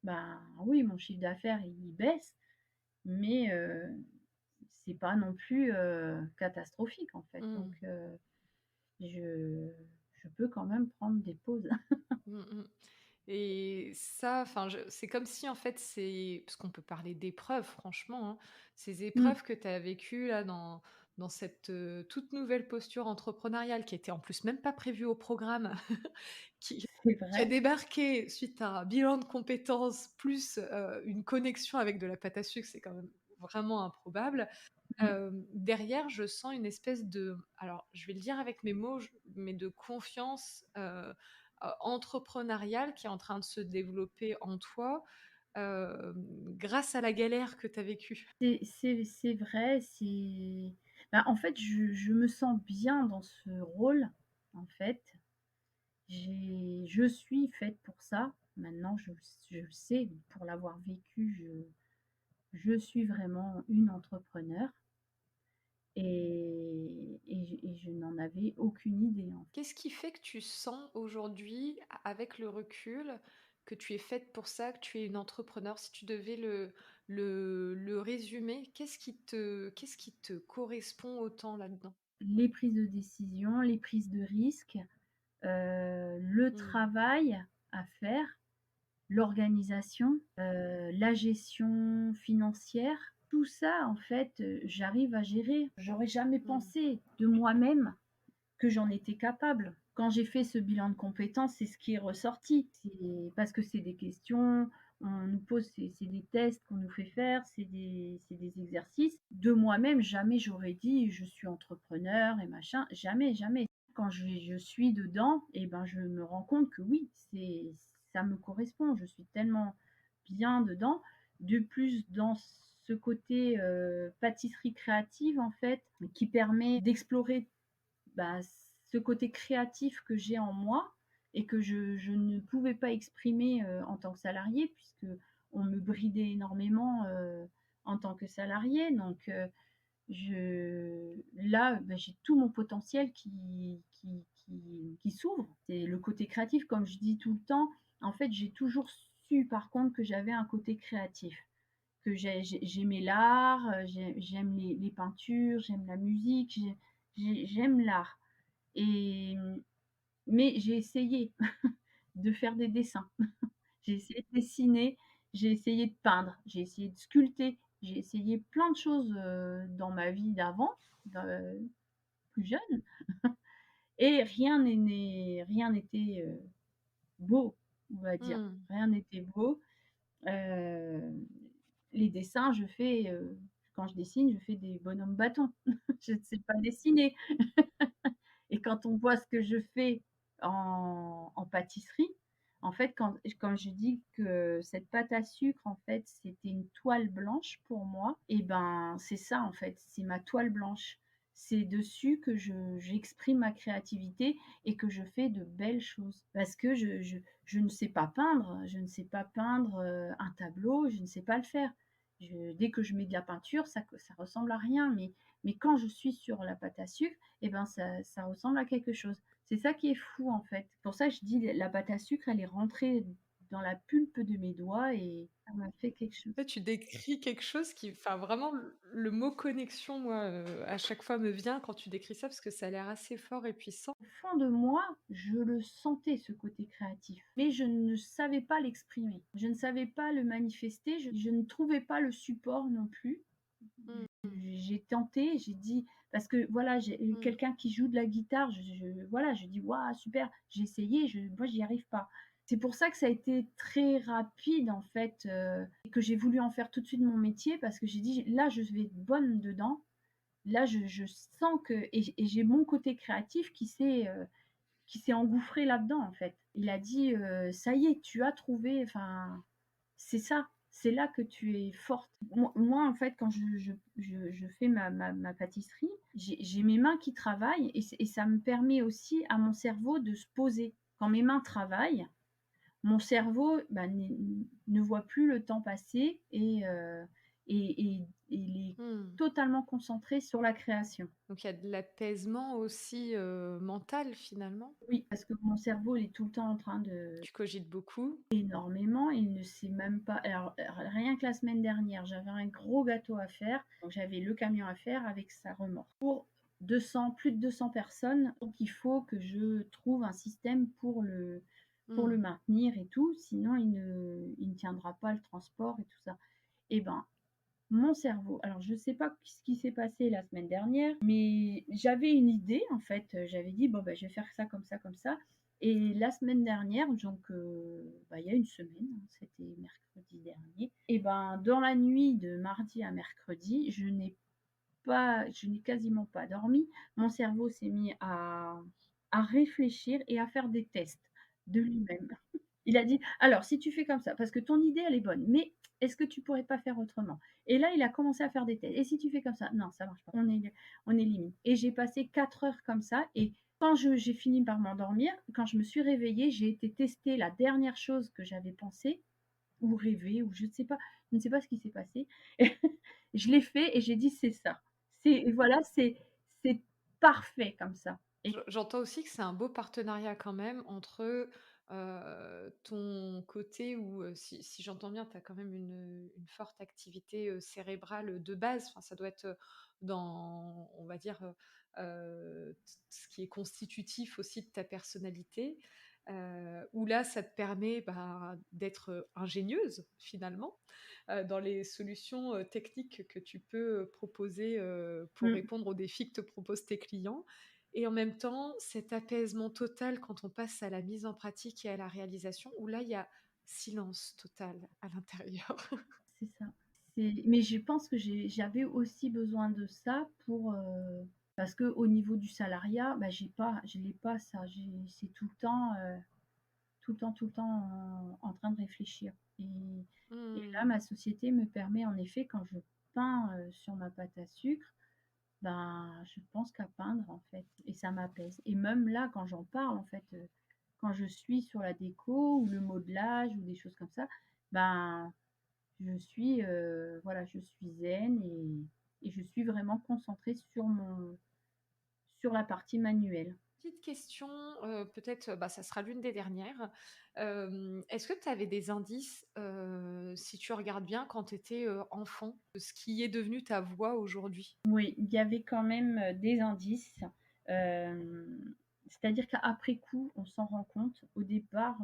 ben, oui, mon chiffre d'affaires, il baisse, mais c'est pas non plus, catastrophique, en fait». Donc Mmh. je je peux quand même prendre des pauses. Mmh mh. Et ça, enfin, c'est comme si, en fait, parce qu'on peut parler d'épreuves, franchement, hein. Ces Mmh, épreuves que tu as vécues là dans cette, toute nouvelle posture entrepreneuriale qui était en plus même pas prévue au programme, qui c'est qui a vrai. débarqué suite à un bilan de compétences plus, une connexion avec de la pâte à sucre, c'est quand même vraiment improbable. Mmh. Derrière, je sens une espèce de, alors je vais le dire avec mes mots, mais de confiance, entrepreneuriale qui est en train de se développer en toi, grâce à la galère que tu as vécue. C'est vrai, bah, en fait, je me sens bien dans ce rôle, en fait. Je suis faite pour ça. Maintenant, je le sais, pour l'avoir vécu, je suis vraiment une entrepreneur et je n'en avais aucune idée, en fait. Qu'est-ce qui fait que tu sens aujourd'hui, avec le recul, que tu es faite pour ça, que tu es une entrepreneur? Si tu devais le résumer, qu'est-ce qui te correspond autant là-dedans? Les prises de décision, les prises de risques, le Mmh. travail à faire, l'organisation, la gestion financière, tout ça, en fait, j'arrive à gérer. J'aurais jamais Mmh. pensé de moi-même que j'en étais capable. Quand j'ai fait ce bilan de compétences, c'est ce qui est ressorti. C'est parce que c'est des questions, on nous pose c'est des tests qu'on nous fait faire, c'est des exercices. De moi-même, jamais j'aurais dit: «Je suis entrepreneur et machin», jamais, jamais. Quand je suis dedans et ben, je me rends compte que oui, ça me correspond. Je suis tellement bien dedans. De plus, dans ce côté, pâtisserie créative, en fait, qui permet d'explorer bah, ce côté créatif que j'ai en moi et que je ne pouvais pas exprimer, en tant que salariée puisque on me bridait énormément, en tant que salariée donc je là, bah, j'ai tout mon potentiel qui s'ouvre. C'est le côté créatif comme je dis tout le temps. En fait, j'ai toujours su par contre que j'avais un côté créatif, que j'aimais l'art, j'aime les peintures, j'aime la musique, j'aime l'art et mais j'ai essayé de faire des dessins. J'ai essayé de dessiner, j'ai essayé de peindre, j'ai essayé de sculpter, j'ai essayé plein de choses, dans ma vie d'avant, plus jeune et rien n'était, beau, on va dire. Mmh. Rien n'était beau, Les dessins, quand je dessine, je fais des bonhommes bâtons. Je ne sais pas dessiner. Et quand on voit ce que je fais en pâtisserie, en fait, quand je dis que cette pâte à sucre, en fait, c'était une toile blanche pour moi, et ben, c'est ça, en fait, c'est ma toile blanche. C'est dessus que j'exprime ma créativité et que je fais de belles choses. Parce que je ne sais pas peindre, je ne sais pas peindre, un tableau, je ne sais pas le faire. Dès que je mets de la peinture, ça ressemble à rien, mais quand je suis sur la pâte à sucre, et ben ça ressemble à quelque chose. C'est ça qui est fou, en fait. Pour ça, je dis la pâte à sucre, elle est rentrée dans la pulpe de mes doigts et ça m'a fait quelque chose. Ouais, tu décris quelque chose qui enfin vraiment le mot connexion, moi, à chaque fois me vient quand tu décris ça, parce que ça a l'air assez fort et puissant. Au fond de moi, je le sentais, ce côté créatif, mais je ne savais pas l'exprimer. Je ne savais pas le manifester, je ne trouvais pas le support non plus. Mmh mh. J'ai tenté, j'ai dit parce que voilà, j'ai Mmh. quelqu'un qui joue de la guitare, voilà, je dis: «Waouh, super!» J'ai essayé, moi j'y arrive pas. C'est pour ça que ça a été très rapide en fait, et que j'ai voulu en faire tout de suite mon métier parce que j'ai dit: «Là, je vais être bonne dedans. Là, je sens que» et j'ai mon côté créatif qui s'est engouffré là-dedans en fait. Il a dit: «Ça y est, tu as trouvé, enfin, c'est ça, c'est là que tu es forte». Moi, en fait, quand je fais ma pâtisserie, j'ai mes mains qui travaillent et ça me permet aussi à mon cerveau de se poser. Quand mes mains travaillent, mon cerveau, bah, ne voit plus le temps passer et il est Mmh. totalement concentré sur la création. Donc il y a de l'apaisement aussi, mental finalement? Oui, parce que mon cerveau, il est tout le temps en train de Tu cogites beaucoup? énormément, il ne sait même pas alors, rien que la semaine dernière, j'avais un gros gâteau à faire, donc j'avais le camion à faire avec sa remorque. Pour 200 plus de 200 personnes, donc il faut que je trouve un système pour Mmh. le maintenir et tout, sinon il ne tiendra pas le transport et tout ça. Et ben, mon cerveau alors je ne sais pas ce qui s'est passé la semaine dernière, mais j'avais une idée en fait, j'avais dit: «Bon, bah, je vais faire ça comme ça» et la semaine dernière donc bah, il y a une semaine, hein, c'était mercredi dernier et ben, dans la nuit de mardi à mercredi, je n'ai quasiment pas dormi. Mon cerveau s'est mis à réfléchir et à faire des tests de lui-même. Il a dit: «Alors si tu fais comme ça, parce que ton idée elle est bonne, mais est-ce que tu pourrais pas faire autrement?» Et là, il a commencé à faire des tests. «Et si tu fais comme ça?» «Non, ça marche pas, on élimine» et j'ai passé 4 heures comme ça et quand j'ai fini par m'endormir, quand je me suis réveillée, j'ai été tester la dernière chose que j'avais pensée ou rêvé ou je ne sais pas ce qui s'est passé. Je l'ai fait et j'ai dit: «C'est ça. C'est voilà, c'est parfait comme ça» et J'entends aussi que c'est un beau partenariat quand même entre, ton côté où, si j'entends bien, tu as quand même une forte activité, cérébrale, de base. Enfin, ça doit être, dans on va dire, t ce qui est constitutif aussi de ta personnalité, où là, ça te permet, bah, d'être, ingénieuse finalement, dans les solutions, techniques que tu peux, proposer, pour mmh. répondre aux défis que te proposent tes clients. Et en même temps, cet apaisement total quand on passe à la mise en pratique et à la réalisation, où là, il y a silence total à l'intérieur. C'est ça. Mais je pense que j'avais aussi besoin de ça parce qu'au niveau du salariat, bah, je l'ai pas ça. C'est tout le temps, tout le temps en train de réfléchir et là, Mmh. ma société me permet en effet quand je peins, sur ma pâte à sucre, ben, je pense qu'à peindre en fait et ça m'apaise et même là, quand j'en parle en fait, quand je suis sur la déco ou le modelage ou des choses comme ça, ben voilà, je suis zen et je suis vraiment concentrée sur la partie manuelle. Petite question, peut-être, bah, ça sera l'une des dernières. Est-ce que tu avais des indices, si tu regardes bien quand tu étais, enfant, de ce qui est devenu ta voix aujourd'hui? Oui, il y avait quand même, des indices, c'est-à-dire qu'après coup, on s'en rend compte. Au départ,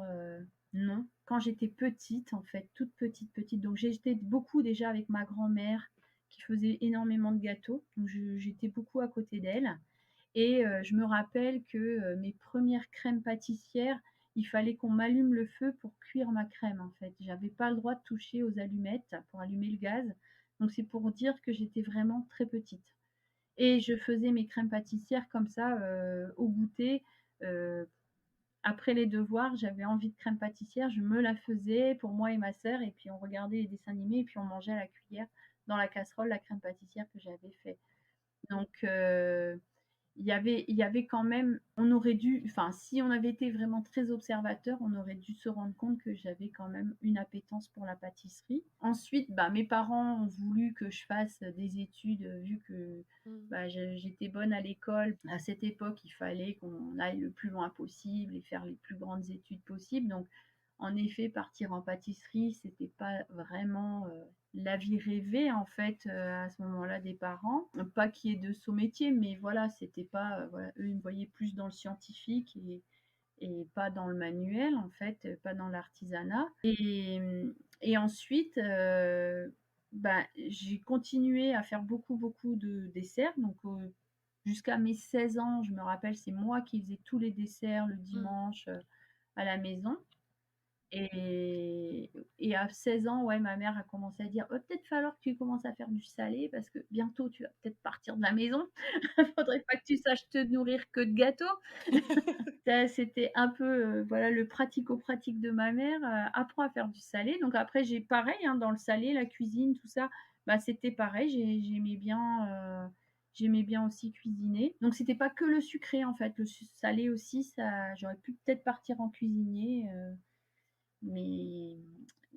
non. Quand j'étais petite, en fait, toute petite, petite, donc j'étais beaucoup déjà avec ma grand-mère qui faisait énormément de gâteaux, donc j'étais beaucoup à côté d'elle. Et je me rappelle que, mes premières crèmes pâtissières, il fallait qu'on m'allume le feu pour cuire ma crème, en fait. J'avais pas le droit de toucher aux allumettes pour allumer le gaz. Donc c'est pour dire que j'étais vraiment très petite et je faisais mes crèmes pâtissières comme ça, au goûter, heu, après les devoirs, j'avais envie de crème pâtissière, je me la faisais pour moi et ma sœur et puis on regardait les dessins animés et puis on mangeait à la cuillère dans la casserole la crème pâtissière que j'avais fait. Donc il y avait quand même on aurait dû enfin, si on avait été vraiment très observateur, on aurait dû se rendre compte que j'avais quand même une appétence pour la pâtisserie. Ensuite, bah, mes parents ont voulu que je fasse des études, vu que, Mmh. bah, j'étais bonne à l'école. À cette époque, il fallait qu'on aille le plus loin possible et faire les plus grandes études possibles. Donc en effet, partir en pâtisserie, c'était pas vraiment, la vie rêvée en fait, à ce moment-là des parents. Pas qu'il y ait de saut métier, mais voilà, c'était pas, voilà, eux, ils me voyaient plus dans le scientifique et pas dans le manuel en fait, pas dans l'artisanat et ensuite, bah, j'ai continué à faire beaucoup, beaucoup de desserts donc jusqu'à mes 16 ans, je me rappelle, c'est moi qui faisais tous les desserts le Mmh. dimanche, à la maison. Et à 16 ans, ouais, ma mère a commencé à dire: «Va peut-être falloir que tu commences à faire du salé parce que bientôt tu vas peut-être partir de la maison. Faudrait pas que tu saches te nourrir que de gâteaux». Ça, c'était un peu, voilà, le pratico-pratique de ma mère, apprends à faire du salé. Donc après j'ai pareil, hein, dans le salé, la cuisine, tout ça, bah, c'était pareil, j'aimais bien aussi cuisiner. Donc c'était pas que le sucré, en fait, le salé aussi, ça j'aurais pu peut-être partir en cuisinier, mais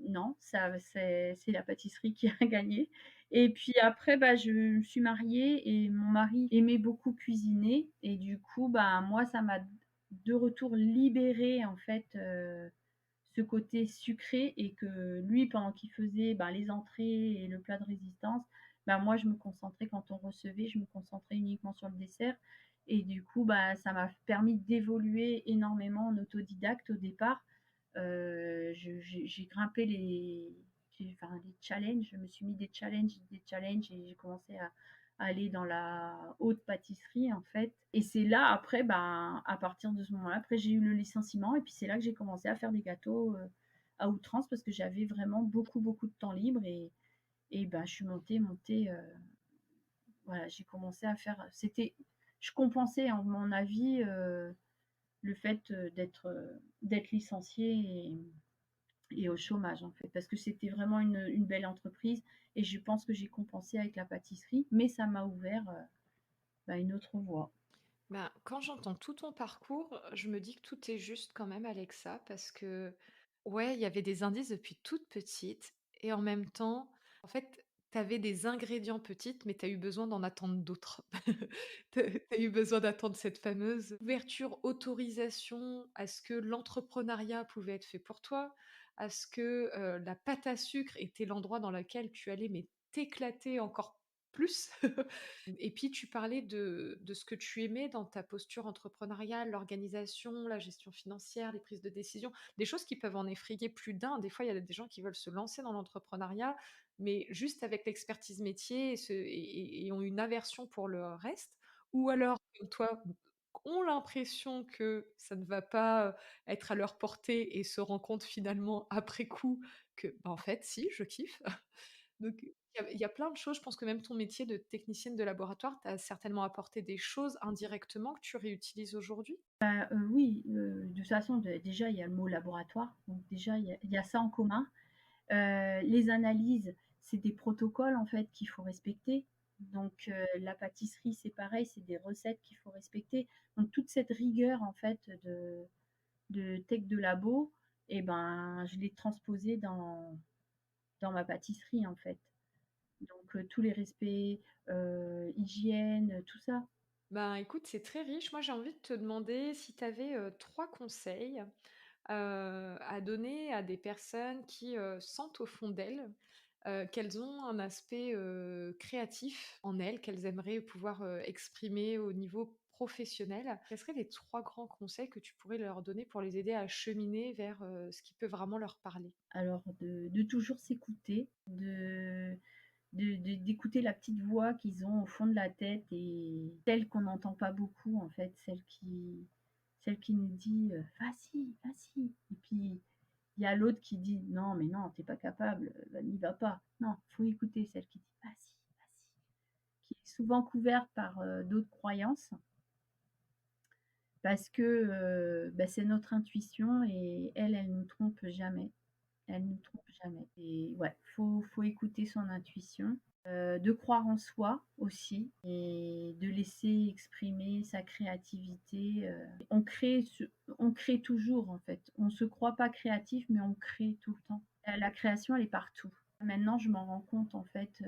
non, ça c'est la pâtisserie qui a gagné et puis après, bah, je me suis mariée et mon mari aimait beaucoup cuisiner et du coup, bah, moi, ça m'a de retour libéré en fait, ce côté sucré et que lui, pendant qu'il faisait, bah, les entrées et le plat de résistance, bah, moi, je me concentrais quand on recevait, je me concentrais uniquement sur le dessert et du coup, bah, ça m'a permis d'évoluer énormément en autodidacte au départ. J'ai grimpé les challenges, je me suis mis des challenges et j'ai commencé à aller dans la haute pâtisserie, en fait et c'est là après, ben, à partir de ce moment-là, après j'ai eu le licenciement et puis c'est là que j'ai commencé à faire des gâteaux, à outrance parce que j'avais vraiment beaucoup, beaucoup de temps libre et ben, je suis montée, voilà, j'ai commencé à faire je compensais, à mon avis, le fait, d'être licenciée et au chômage, en fait, parce que c'était vraiment une belle entreprise et je pense que j'ai compensé avec la pâtisserie, mais ça m'a ouvert, bah, une autre voie. Ben, quand j'entends tout ton parcours, je me dis que tout est juste quand même, Alexa, parce que, ouais, il y avait des indices depuis toute petite et en même temps, en fait, tu avais des ingrédients petites, mais tu as eu besoin d'en attendre d'autres. Tu as eu besoin d'attendre cette fameuse ouverture, autorisation à ce que l'entrepreneuriat pouvait être fait pour toi, à ce que, la pâte à sucre était l'endroit dans lequel tu allais, mais t'éclater encore plus. Et puis tu parlais de ce que tu aimais dans ta posture entrepreneuriale, l'organisation, la gestion financière, les prises de décision, des choses qui peuvent en effrayer plus d'un. Des fois, il y a des gens qui veulent se lancer dans l'entrepreneuriat, mais juste avec l'expertise métier et ont une aversion pour le reste. Ou alors, comme toi, ont l'impression que ça ne va pas, être à leur portée et se rendent compte finalement après coup que, bah, en fait si, je kiffe. Donc il y a plein de choses, je pense que même ton métier de technicienne de laboratoire t'a certainement apporté des choses indirectement que tu réutilises aujourd'hui? Oui, de toute façon, déjà, il y a le mot laboratoire, donc déjà, il y a ça en commun. Les analyses, c'est des protocoles, en fait, qu'il faut respecter. Donc la pâtisserie, c'est pareil, c'est des recettes qu'il faut respecter. Donc toute cette rigueur, en fait, de tech de labo et ben, je l'ai transposée dans ma pâtisserie, en fait. Donc tous les respects, hygiène, tout ça. Ben, écoute, c'est très riche. Moi, j'ai envie de te demander si tu avais, 3 conseils, à donner à des personnes qui, sentent au fond d'elles, qu'elles ont un aspect, créatif en elles, qu'elles aimeraient pouvoir, exprimer au niveau professionnel. Quels seraient les 3 grands conseils que tu pourrais leur donner pour les aider à cheminer vers, ce qui peut vraiment leur parler? Alors de toujours s'écouter, d'écouter la petite voix qu'ils ont au fond de la tête et celle qu'on n'entend pas beaucoup en fait, celle qui nous dit vas-y, vas-y. Et puis il y a l'autre qui dit non, mais non, t'es pas capable, n'y va pas. Non, faut écouter celle qui dit vas-y, vas-y, qui est souvent couverte par d'autres croyances parce que c'est notre intuition et elle nous trompe jamais. Elle nous trompe jamais. Et ouais, faut écouter son intuition, de croire en soi aussi et de laisser exprimer sa créativité. On crée toujours en fait. On se croit pas créatif, mais on crée tout le temps. La création, elle est partout. Maintenant, je m'en rends compte en fait,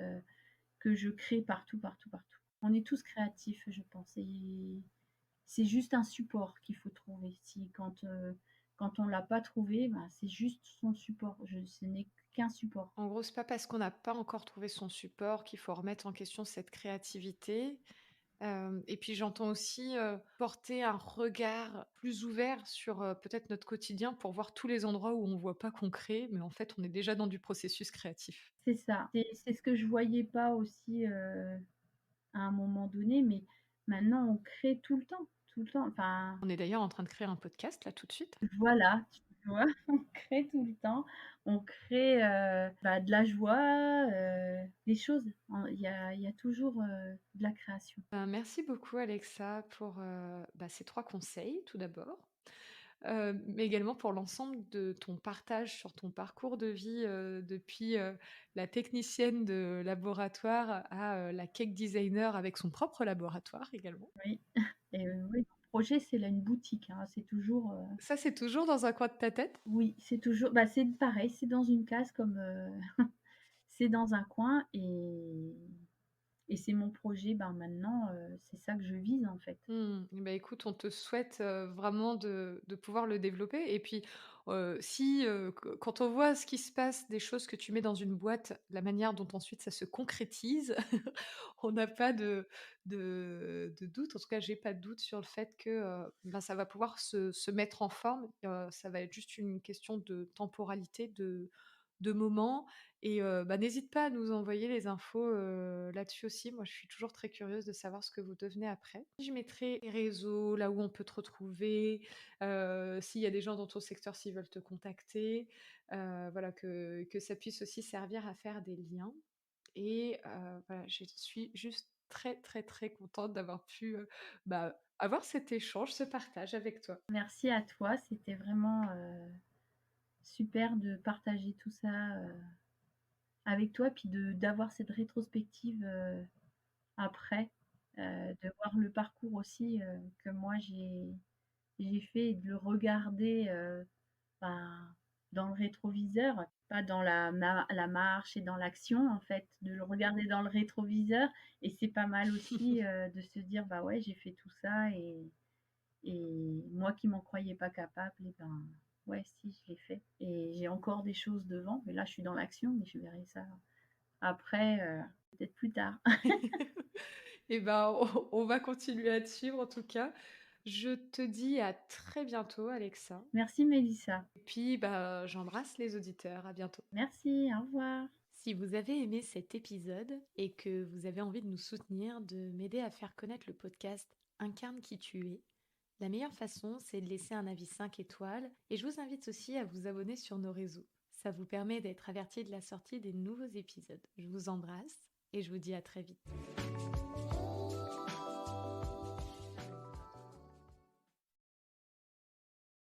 que je crée partout, partout, partout. On est tous créatifs, je pense et c'est juste un support qu'il faut trouver. Si quand on l'a pas trouvé, ben, c'est juste son support. Ce n'est qu'un support. En gros, c'est pas parce qu'on n'a pas encore trouvé son support qu'il faut remettre en question cette créativité. Et puis j'entends aussi, porter un regard plus ouvert sur, peut-être notre quotidien pour voir tous les endroits où on voit pas qu'on crée, mais en fait, on est déjà dans du processus créatif. C'est ça. C'est ce que je voyais pas aussi à un moment donné, mais maintenant on crée tout le temps, tout le temps. Enfin, On est d'ailleurs en train de créer un podcast là tout de suite. voilà, tu vois, on crée tout le temps. On crée de la joie, des choses. Il y a toujours de la création. Ben, merci beaucoup Alexa pour, ces 3 conseils tout d'abord, mais également pour l'ensemble de ton partage sur ton parcours de vie, depuis, la technicienne de laboratoire à, la cake designer avec son propre laboratoire également. Oui. Et oui, mon projet, c'est là une boutique, hein. C'est toujours Ça, c'est toujours dans un coin de ta tête? oui, c'est toujours c'est pareil, c'est dans une case comme c'est dans un coin et c'est mon projet. Ben, maintenant, c'est ça que je vise, en fait. Et bah, écoute, on te souhaite, vraiment de pouvoir le développer et puis, si, quand on voit ce qui se passe, des choses que tu mets dans une boîte, la manière dont ensuite ça se concrétise, on n'a pas de doute. En tout cas, j'ai pas de doute sur le fait que, ça va pouvoir se mettre en forme. Ça va être juste une question de temporalité, de moment et n'hésite pas à nous envoyer les infos, là-dessus aussi. Moi, je suis toujours très curieuse de savoir ce que vous devenez après. Je mettrai les réseaux, là où on peut te retrouver, s'il y a des gens dans ton secteur, s'ils veulent te contacter, voilà, que ça puisse aussi servir à faire des liens et voilà, je suis juste très, très, très contente d'avoir pu, avoir cet échange, ce partage avec toi. Merci à toi, c'était vraiment, super de partager tout ça, avec toi, puis d'avoir cette rétrospective, après, de voir le parcours aussi, que moi j'ai fait et de le regarder, ben, dans le rétroviseur, pas dans la marche et dans l'action, en fait, de le regarder dans le rétroviseur et c'est pas mal aussi, de se dire: «Bah, ouais, j'ai fait tout ça et moi qui m'en croyais pas capable et ben, ouais, si, je l'ai fait et j'ai encore des choses devant». Mais là, je suis dans l'action, mais je verrai ça après, peut-être plus tard. Et ben, on va continuer à te suivre en tout cas. Je te dis à très bientôt, Alexa. Merci Mélissa. Et puis, j'embrasse les auditeurs. À bientôt. Merci, au revoir. Si vous avez aimé cet épisode et que vous avez envie de nous soutenir, de m'aider à faire connaître le podcast Incarne qui tu es, la meilleure façon, c'est de laisser un avis 5 étoiles et je vous invite aussi à vous abonner sur nos réseaux. Ça vous permet d'être averti de la sortie des nouveaux épisodes. Je vous embrasse et je vous dis à très vite.